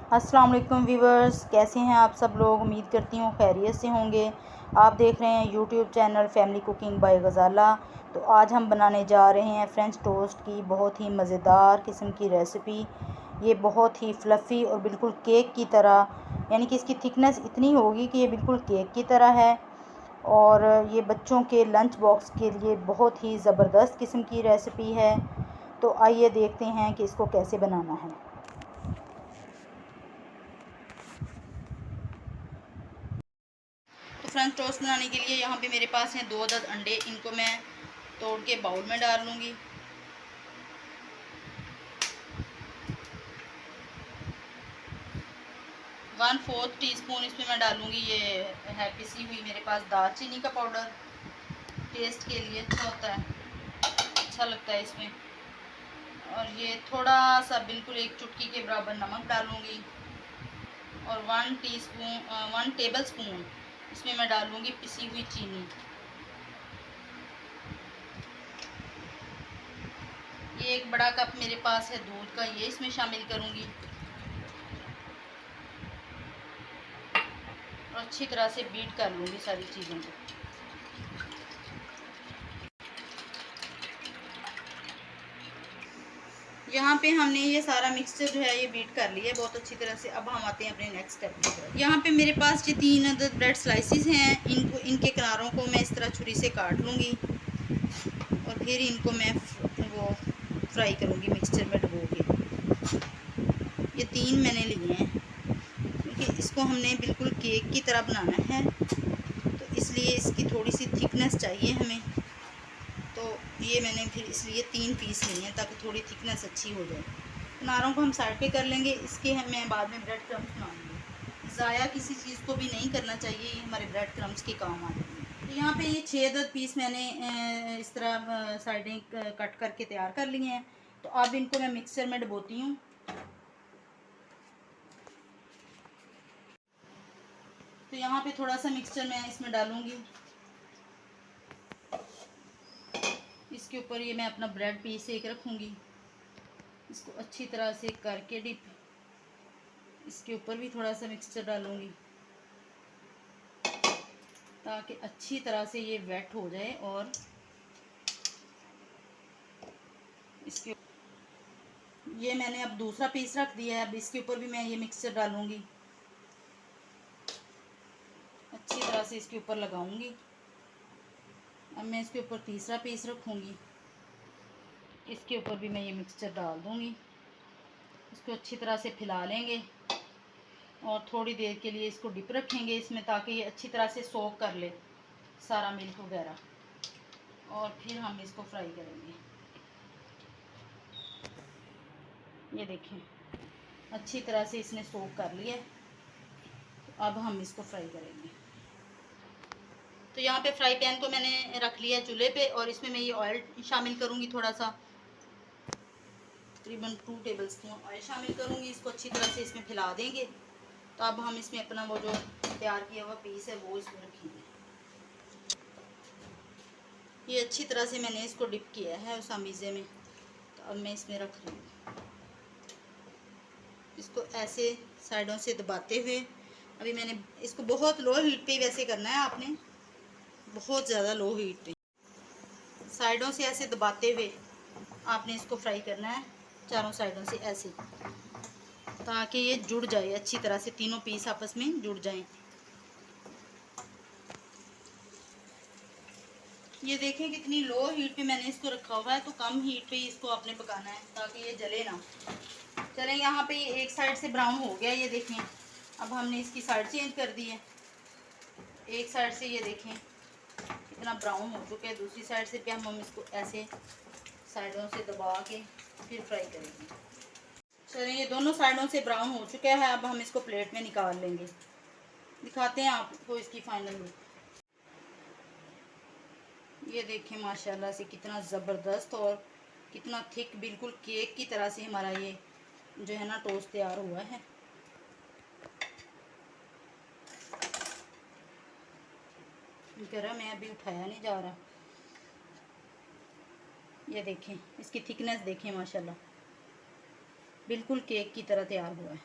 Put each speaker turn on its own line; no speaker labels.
अस्सलाम वालेकुम व्यूवर्स, कैसे हैं आप सब लोग। उम्मीद करती हूँ खैरियत से होंगे। आप देख रहे हैं YouTube channel family cooking by Ghazala. तो आज हम बनाने जा रहे हैं फ्रेंच टोस्ट की बहुत ही मज़ेदार किस्म की रेसिपी। ये बहुत ही फ्लफ़ी और बिल्कुल केक की तरह, यानी कि इसकी थिकनेस इतनी होगी कि ये बिल्कुल केक की तरह है। और ये बच्चों के लंच बॉक्स के लिए बहुत ही ज़बरदस्त किस्म की रेसिपी है। तो आइए देखते हैं कि इसको कैसे बनाना है। तो फ्रेंच टोस्ट बनाने के लिए यहाँ पे मेरे पास हैं 2 अदद अंडे। इनको मैं तोड़ के बाउल में डाल लूँगी। वन फोर्थ टीस्पून इसमें मैं डालूँगी ये है पिसी हुई मेरे पास दालचीनी का पाउडर। टेस्ट के लिए अच्छा होता है, अच्छा लगता है इसमें। और ये थोड़ा सा बिल्कुल एक चुटकी के बराबर नमक डालूँगी। और 1 टेबल स्पून इसमें मैं डालूँगी पिसी हुई चीनी। ये एक बड़ा कप मेरे पास है दूध का, ये इसमें शामिल करूँगी। और अच्छी तरह से बीट कर लूँगी सारी चीज़ों को। यहाँ पे हमने ये सारा मिक्सचर जो है ये बीट कर लिया है बहुत अच्छी तरह से। अब हम आते हैं अपने नेक्स्ट स्टेप की तरफ। यहाँ पे मेरे पास ये 3 अदद ब्रेड स्लाइसिस हैं। इनके किनारों को मैं इस तरह छुरी से काट लूँगी और फिर इनको मैं वो फ्राई करूँगी मिक्सचर में डुबो के। ये 3 मैंने लिए हैं क्योंकि इसको हमने बिल्कुल केक की तरह बनाना है, तो इसलिए इसकी थोड़ी सी थिकनेस चाहिए हमें। तो ये मैंने फिर इसलिए 3 पीस लिए हैं ताकि थोड़ी थिकनेस अच्छी हो जाए। किनारों को हम साइड पे कर लेंगे। इसके मैं बाद में ब्रेड क्रम्स बनाऊँगी। ज़ाया किसी चीज़ को भी नहीं करना चाहिए, ये हमारे ब्रेड क्रम्स के काम आ जाएंगे। तो यहाँ पे ये 6 अदद पीस मैंने इस तरह साइडें कट करके तैयार कर लिए हैं। तो अब इनको मैं मिक्सर में डुबोती हूँ। तो यहाँ पे थोड़ा सा मिक्सचर मैं इसमें डालूँगी। इसके ऊपर ये मैं अपना ब्रेड पीस एक रखूँगी। इसको अच्छी तरह से करके डिप इसके ऊपर भी थोड़ा सा मिक्सचर डालूँगी ताकि अच्छी तरह से ये वेट हो जाए। और इसके ये मैंने अब दूसरा पीस रख दिया है। अब इसके ऊपर भी मैं ये मिक्सचर डालूँगी, अच्छी तरह से इसके ऊपर लगाऊंगी। अब मैं इसके ऊपर तीसरा पीस रखूँगी, इसके ऊपर भी मैं ये मिक्सचर डाल दूँगी। इसको अच्छी तरह से फैला लेंगे और थोड़ी देर के लिए इसको डिप रखेंगे इसमें ताकि ये अच्छी तरह से सोक कर ले सारा मिल्क वगैरह। और फिर हम इसको फ्राई करेंगे। ये देखें अच्छी तरह से इसने सोक कर लिया। तो अब हम इसको फ्राई करेंगे। तो यहाँ पे फ्राई पैन को मैंने रख लिया है चूल्हे पे और इसमें मैं ये ऑयल शामिल करूँगी। थोड़ा सा तकरीबन 2 टेबल स्पून ऑयल शामिल करूँगी। इसको अच्छी तरह से इसमें फैला देंगे। तो अब हम इसमें अपना वो जो तैयार किया हुआ पीस है वो इसमें रखेंगे। ये अच्छी तरह से मैंने इसको डिप किया है उस अमीज़े में। तो अब मैं इसमें रख रही हूँ। इसको ऐसे साइडों से दबाते हुए, अभी मैंने इसको बहुत लो हीट पे वैसे करना है आपने, बहुत ज़्यादा लो हीट पे। साइडों से ऐसे दबाते हुए आपने इसको फ्राई करना है, चारों साइडों से ऐसे, ताकि ये जुड़ जाए अच्छी तरह से, तीनों पीस आपस में जुड़ जाएं। ये देखें कितनी लो हीट पे मैंने इसको रखा हुआ है। तो कम हीट पे ही इसको आपने पकाना है ताकि ये जले ना। चलें, यहाँ पे ये एक साइड से ब्राउन हो गया, ये देखें। अब हमने इसकी साइड चेंज कर दी है। एक साइड से ये देखें इतना ब्राउन हो चुका है, दूसरी साइड से भी हम इसको ऐसे साइडों से दबा के फिर फ्राई करेंगे। चलिए, ये दोनों साइडों से ब्राउन हो चुका है। अब हम इसको प्लेट में निकाल लेंगे। दिखाते हैं आपको इसकी फाइनल लुक। ये देखें माशाल्लाह से कितना ज़बरदस्त और कितना थिक, बिल्कुल केक की तरह से हमारा ये जो है ना टोस्ट तैयार हुआ है। गरम है, अभी उठाया नहीं जा रहा। ये देखें इसकी थिकनेस देखें माशाल्लाह, बिल्कुल केक की तरह तैयार हुआ है।